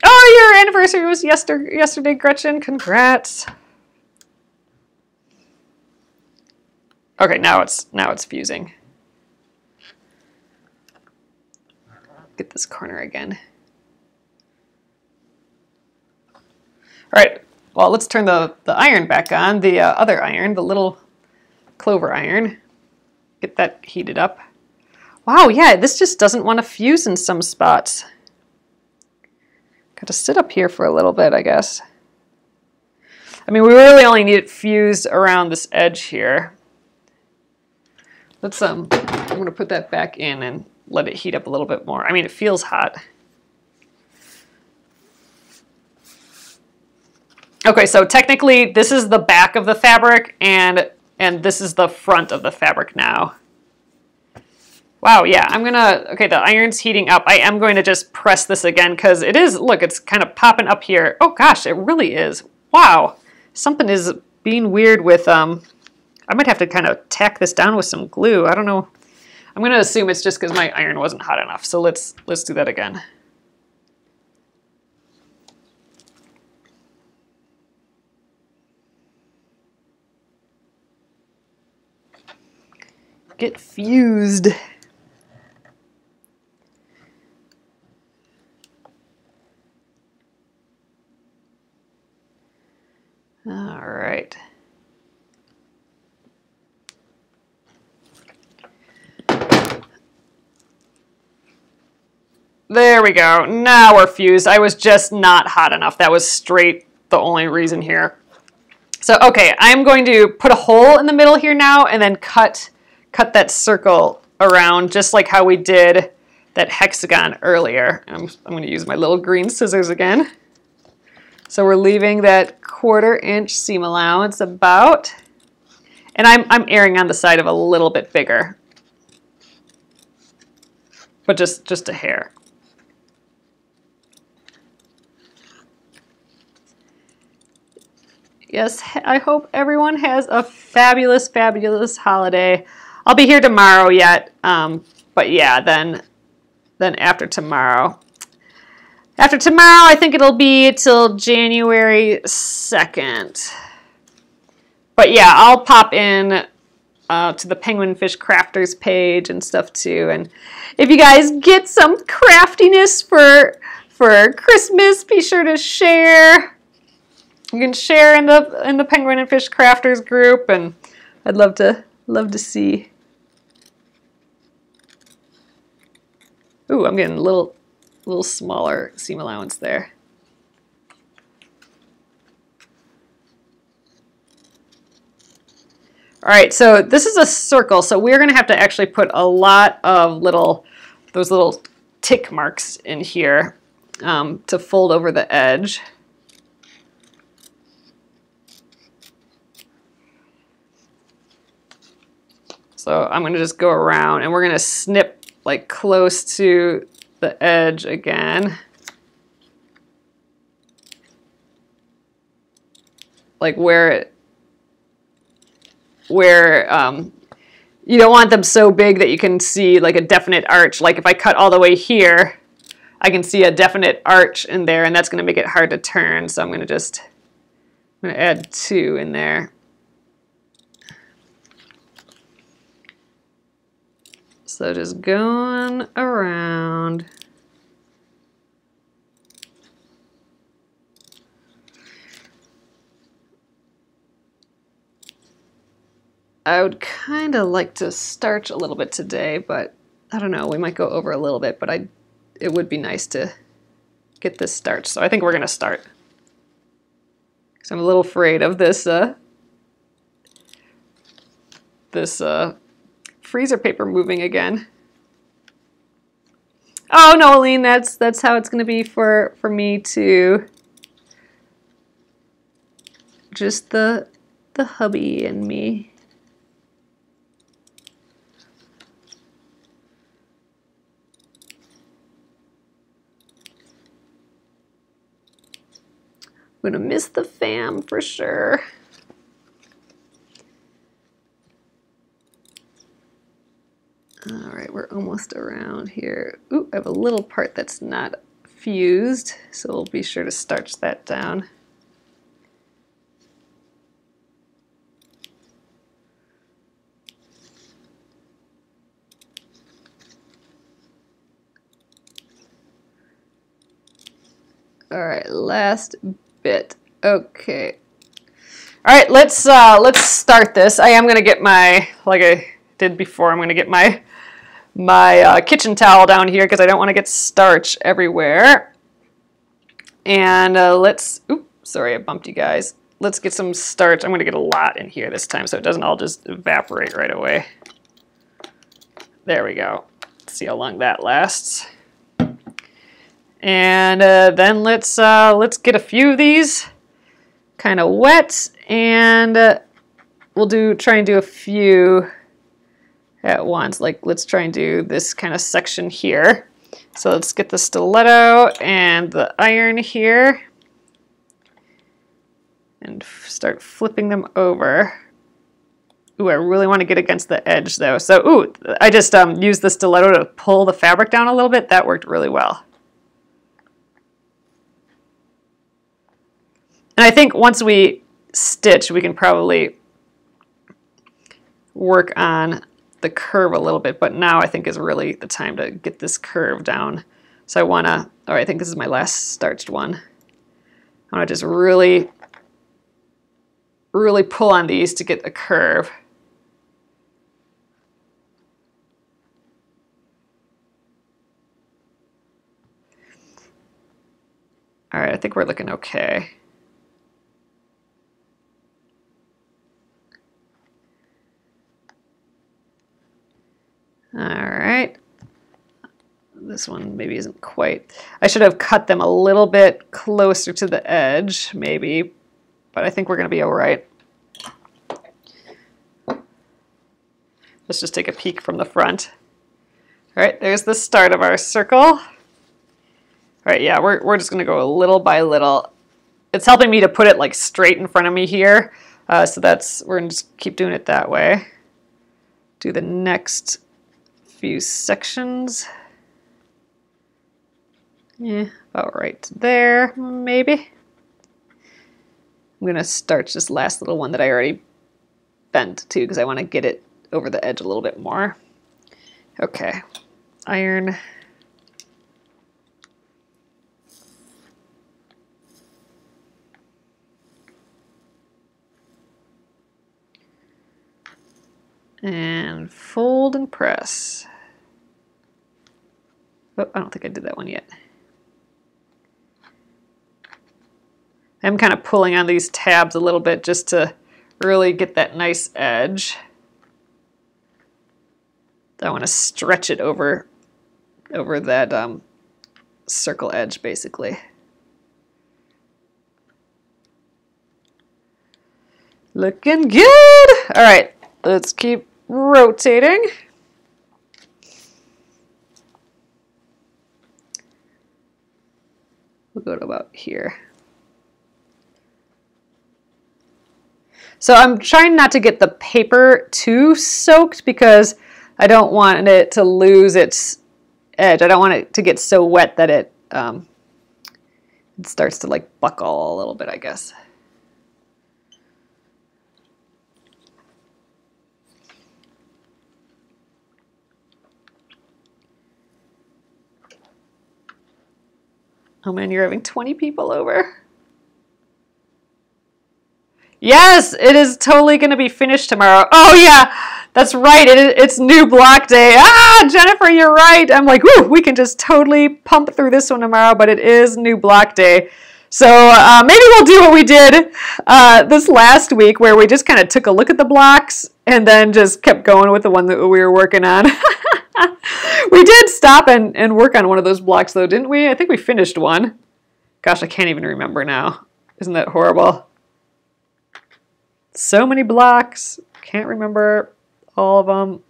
[SPEAKER 1] Oh, your anniversary was yesterday, Gretchen. Congrats. Okay, now it's fusing. Get this corner again. All right, well, let's turn the iron back on, the other iron, the little clover iron. Get that heated up. Wow, yeah, this just doesn't want to fuse in some spots. Got to sit up here for a little bit, I guess. I mean, we really only need it fused around this edge here. I'm gonna put that back in and let it heat up a little bit more. I mean, it feels hot. Okay, so technically this is the back of the fabric and this is the front of the fabric now. Wow, yeah, okay, the iron's heating up. I am going to just press this again because it is, look, it's kind of popping up here. Oh gosh, it really is. Wow, something is being weird with, I might have to kind of tack this down with some glue. I don't know. I'm going to assume it's just because my iron wasn't hot enough. So let's do that again. Get fused. All right. There we go. Now we're fused. I was just not hot enough. That was straight the only reason here. So, okay, I'm going to put a hole in the middle here now and then cut that circle around just like how we did that hexagon earlier. I'm going to use my little green scissors again. So we're leaving that 1/4 inch seam allowance about, and I'm erring on the side of a little bit bigger, but just a hair. Yes, I hope everyone has a fabulous, fabulous holiday. I'll be here tomorrow yet, but yeah, then after tomorrow. After tomorrow, I think it'll be till January 2nd. But yeah, I'll pop in to the Penguin Fish Crafters page and stuff too. And if you guys get some craftiness for Christmas, be sure to share. You can share in the Penguin and Fish Crafters group, and I'd love to see. Ooh, I'm getting a little smaller seam allowance there. All right, so this is a circle, so we're going to have to actually put a lot of those little tick marks in here to fold over the edge. So I'm going to just go around and we're going to snip like close to the edge again. Like where you don't want them so big that you can see like a definite arch. Like if I cut all the way here, I can see a definite arch in there, and that's going to make it hard to turn. So I'm going to add 2 in there. So just going around. I would kind of like to starch a little bit today, but I don't know, we might go over a little bit, but it would be nice to get this starched. So I think we're going to start. Because I'm a little afraid of this freezer paper moving again. Oh, Noeline, that's how it's going to be for me too. Just the hubby and me. I'm gonna miss the fam for sure. All right, we're almost around here. Ooh, I have a little part that's not fused, so we'll be sure to starch that down. All right, last bit. Okay. All right, let's start this. I am gonna get my, like I did before, I'm gonna get my kitchen towel down here because I don't want to get starch everywhere. And oops, sorry I bumped you guys. Let's get some starch. I'm gonna get a lot in here this time so it doesn't all just evaporate right away. There we go. Let's see how long that lasts. And then let's get a few of these kind of wet, and we'll try and do a few at once. Like, let's try and do this kind of section here. So let's get the stiletto and the iron here and start flipping them over. Ooh, I really want to get against the edge though. So, ooh, I just used the stiletto to pull the fabric down a little bit. That worked really well. And I think once we stitch, we can probably work on the curve a little bit, but now I think is really the time to get this curve down. So I want to, all right, I think this is my last starched one. I want to just really pull on these to get a curve. All right, I think we're looking okay. All right, this one maybe isn't quite. I should have cut them a little bit closer to the edge, maybe, but I think we're going to be all right. Let's just take a peek from the front. All right, there's the start of our circle. All right, yeah, we're just going to go little by little. It's helping me to put it like straight in front of me here, so we're going to just keep doing it that way. Do the next few sections. Yeah, about right there, maybe. I'm going to starch this last little one that I already bent to because I want to get it over the edge a little bit more. Okay, iron. And fold and press. Oh, I don't think I did that one yet. I'm kind of pulling on these tabs a little bit just to really get that nice edge. I want to stretch it over that circle edge, basically. Looking good. All right, let's keep rotating. We'll go to about here. So I'm trying not to get the paper too soaked because I don't want it to lose its edge. I don't want it to get so wet that it starts to like buckle a little bit, I guess. Oh man, you're having 20 people over? Yes, it is totally going to be finished tomorrow. Oh yeah, that's right. It's new block day. Ah, Jennifer, you're right. I'm like, whoo, we can just totally pump through this one tomorrow, but it is new block day. So maybe we'll do what we did this last week where we just kind of took a look at the blocks and then just kept going with the one that we were working on. We did stop and work on one of those blocks though, didn't we? I think we finished one. Gosh, I can't even remember now. Isn't that horrible? So many blocks. Can't remember all of them.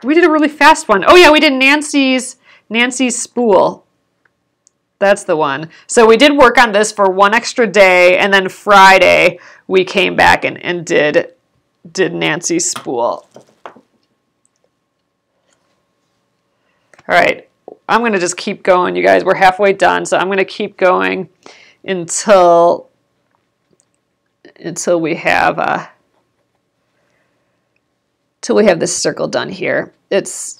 [SPEAKER 1] We did a really fast one. Oh yeah, we did Nancy's spool. That's the one. So we did work on this for one extra day, and then Friday we came back and did Nancy's spool. All right, I'm going to just keep going, you guys. We're halfway done, so I'm going to keep going until we have this circle done here.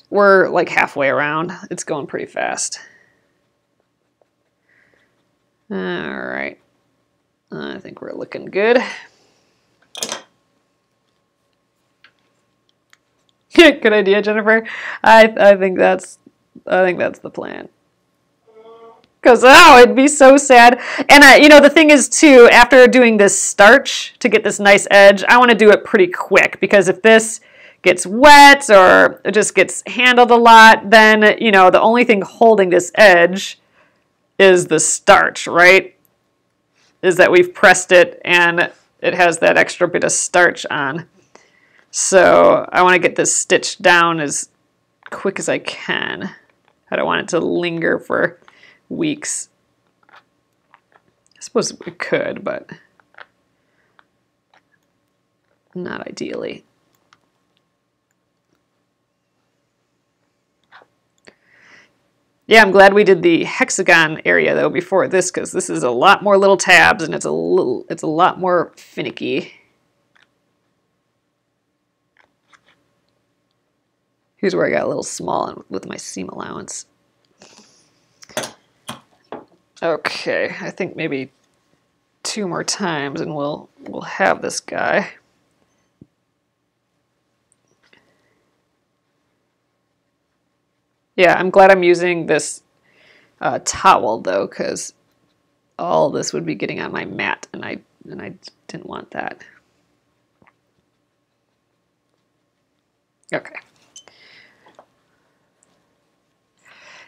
[SPEAKER 1] We're like halfway around. It's going pretty fast. All right, I think we're looking good. Good idea, Jennifer. I think that's the plan. Because, oh, it'd be so sad. And, you know, the thing is, too, after doing this starch to get this nice edge, I want to do it pretty quick. Because if this gets wet or it just gets handled a lot, then, you know, the only thing holding this edge is the starch, right? Is that we've pressed it and it has that extra bit of starch on. So I want to get this stitched down as quick as I can. I don't want it to linger for weeks. I suppose we could, but not ideally. Yeah, I'm glad we did the hexagon area though before this, because this is a lot more little tabs and it's a lot more finicky. Here's where I got a little small with my seam allowance. Okay, I think maybe 2 more times and we'll have this guy. Yeah, I'm glad I'm using this towel though, because all this would be getting on my mat, and I didn't want that. Okay.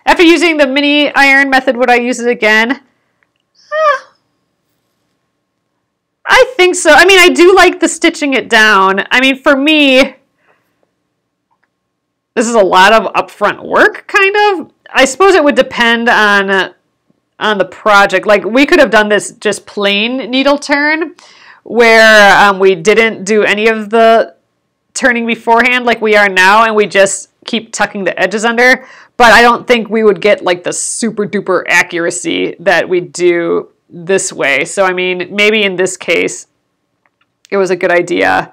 [SPEAKER 1] After using the mini iron method, would I use it again? I think so. I mean, I do like the stitching it down. I mean, for me, this is a lot of upfront work, kind of. I suppose it would depend on the project. Like, we could have done this just plain needle turn, where we didn't do any of the turning beforehand like we are now, and we just keep tucking the edges under. But I don't think we would get like the super duper accuracy that we do this way. So I mean, maybe in this case, it was a good idea.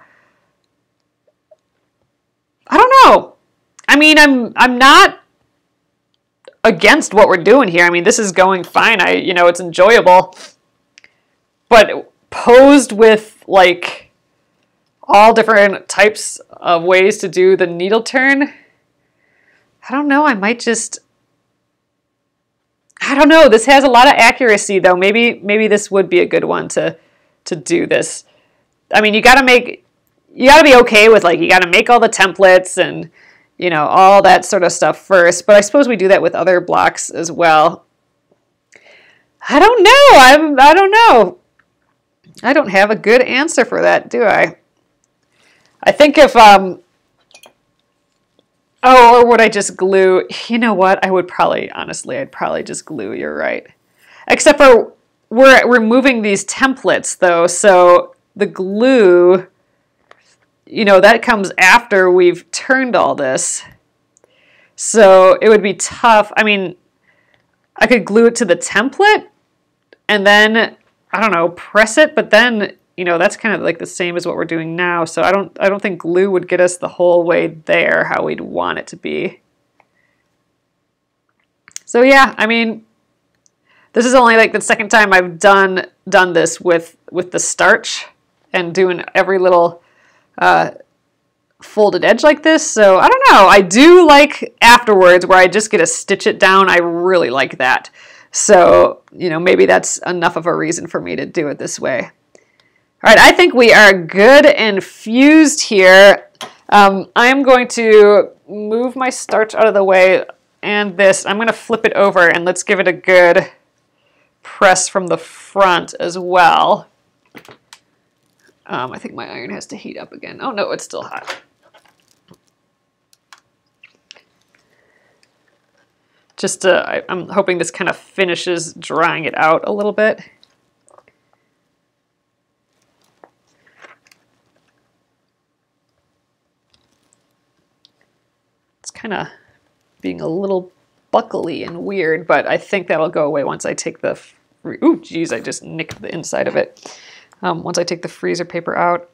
[SPEAKER 1] I don't know. I mean, I'm not against what we're doing here. I mean, this is going fine. You know, it's enjoyable. But posed with like all different types of ways to do the needle turn, I don't know. I might just, I don't know. This has a lot of accuracy though. Maybe this would be a good one to do this. I mean, you gotta be okay with, like, you gotta make all the templates and, you know, all that sort of stuff first. But I suppose we do that with other blocks as well. I don't know. I don't know. I don't have a good answer for that, do I? I think if, oh, or would I just glue? You know what? I would probably, honestly, I'd probably just glue. You're right. Except for we're removing these templates though. So the glue, you know, that comes after we've turned all this. So it would be tough. I mean, I could glue it to the template and then, I don't know, press it, but then, you know, that's kind of like the same as what we're doing now. So I don't think glue would get us the whole way there how we'd want it to be. So yeah, I mean, this is only like the second time I've done this with the starch and doing every little folded edge like this. So I don't know. I do like afterwards where I just get to stitch it down. I really like that. So, you know, maybe that's enough of a reason for me to do it this way. All right, I think we are good and fused here. I am going to move my starch out of the way, and this, I'm going to flip it over, and let's give it a good press from the front as well. I think my iron has to heat up again. Oh no, it's still hot. Just, I'm hoping this kind of finishes drying it out a little bit. Kind of being a little buckly and weird, but I think that'll go away once I take the, ooh, geez, I just nicked the inside of it. Once I take the freezer paper out.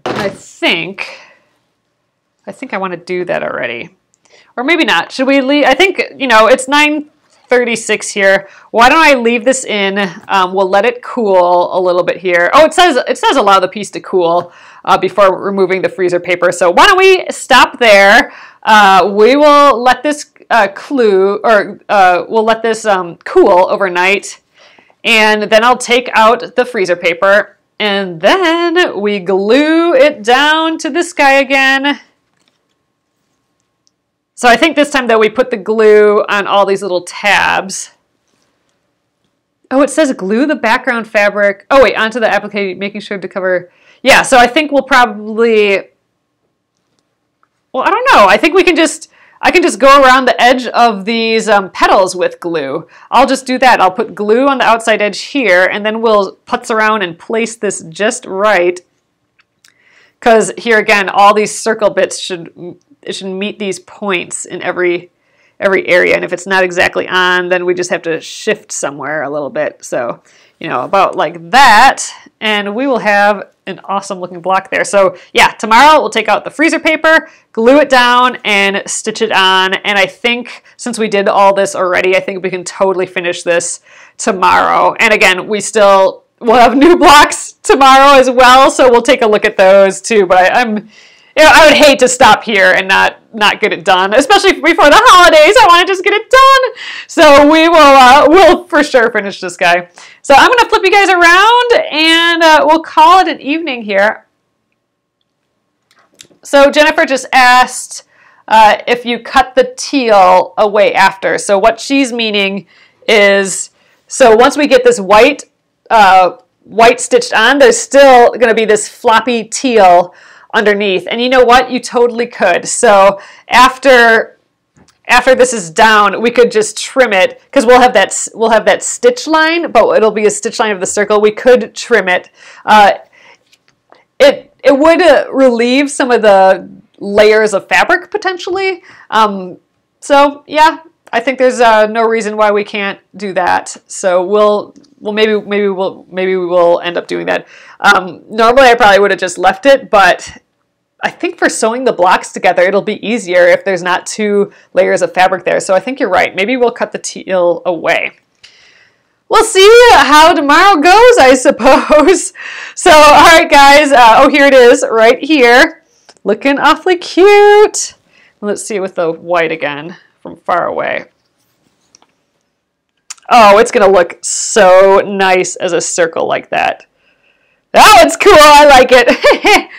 [SPEAKER 1] And I think I want to do that already. Or maybe not. Should we leave? I think, you know, it's 9:36 here. Why don't I leave this in? We'll let it cool a little bit here. Oh, it says allow the piece to cool before removing the freezer paper. So why don't we stop there? We will let this we'll let this cool overnight, and then I'll take out the freezer paper And then we glue it down to this guy again. So I think this time though we put the glue on all these little tabs. Oh, it says glue the background fabric. Oh wait, onto the applique, making sure to cover. Yeah, so I think we'll probably, well, I don't know. I think I can just go around the edge of these petals with glue. I'll just do that. I'll put glue on the outside edge here, and then we'll putz around and place this just right. Because here again, all these circle bits should meet these points in every area. And if it's not exactly on, then we just have to shift somewhere a little bit. So, you know, about like that, and we will have an awesome looking block there. So yeah, tomorrow we'll take out the freezer paper, glue it down, and stitch it on. And I think since we did all this already, I think we can totally finish this tomorrow. And again, we'll have new blocks tomorrow as well, so we'll take a look at those too. But I would hate to stop here and not get it done, especially before the holidays. I want to just get it done. So we'll for sure finish this guy. So I'm going to flip you guys around and we'll call it an evening here. So Jennifer just asked if you cut the teal away after. So what she's meaning is, so once we get this white stitched on, there's still going to be this floppy teal underneath. And you know what? You totally could. So after this is down, we could just trim it, because we'll have that stitch line, but it'll be a stitch line of the circle. We could trim it. It would relieve some of the layers of fabric potentially. So yeah, I think there's no reason why we can't do that. So maybe we will end up doing that. Normally I probably would have just left it, but I think for sewing the blocks together, it'll be easier if there's not 2 layers of fabric there. So I think you're right. Maybe we'll cut the teal away. We'll see how tomorrow goes, I suppose. So, all right, guys. Oh, here it is right here. Looking awfully cute. Let's see it with the white again from far away. Oh, it's going to look so nice as a circle like that. That one's cool. I like it.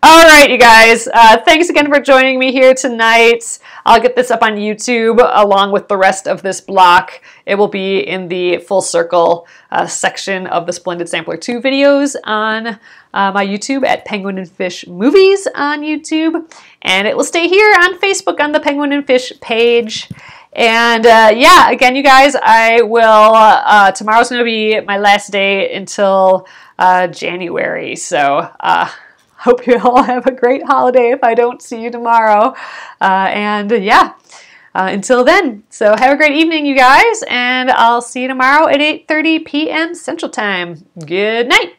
[SPEAKER 1] All right, you guys. Thanks again for joining me here tonight. I'll get this up on YouTube along with the rest of this block. It will be in the full circle section of the Splendid Sampler 2 videos on my YouTube at Penguin and Fish Movies on YouTube. And it will stay here on Facebook on the Penguin and Fish page. And yeah, again, you guys, I will, tomorrow's going to be my last day until January. So hope you all have a great holiday if I don't see you tomorrow. And yeah, until then, so have a great evening, you guys, and I'll see you tomorrow at 8:30 p.m. Central Time. Good night.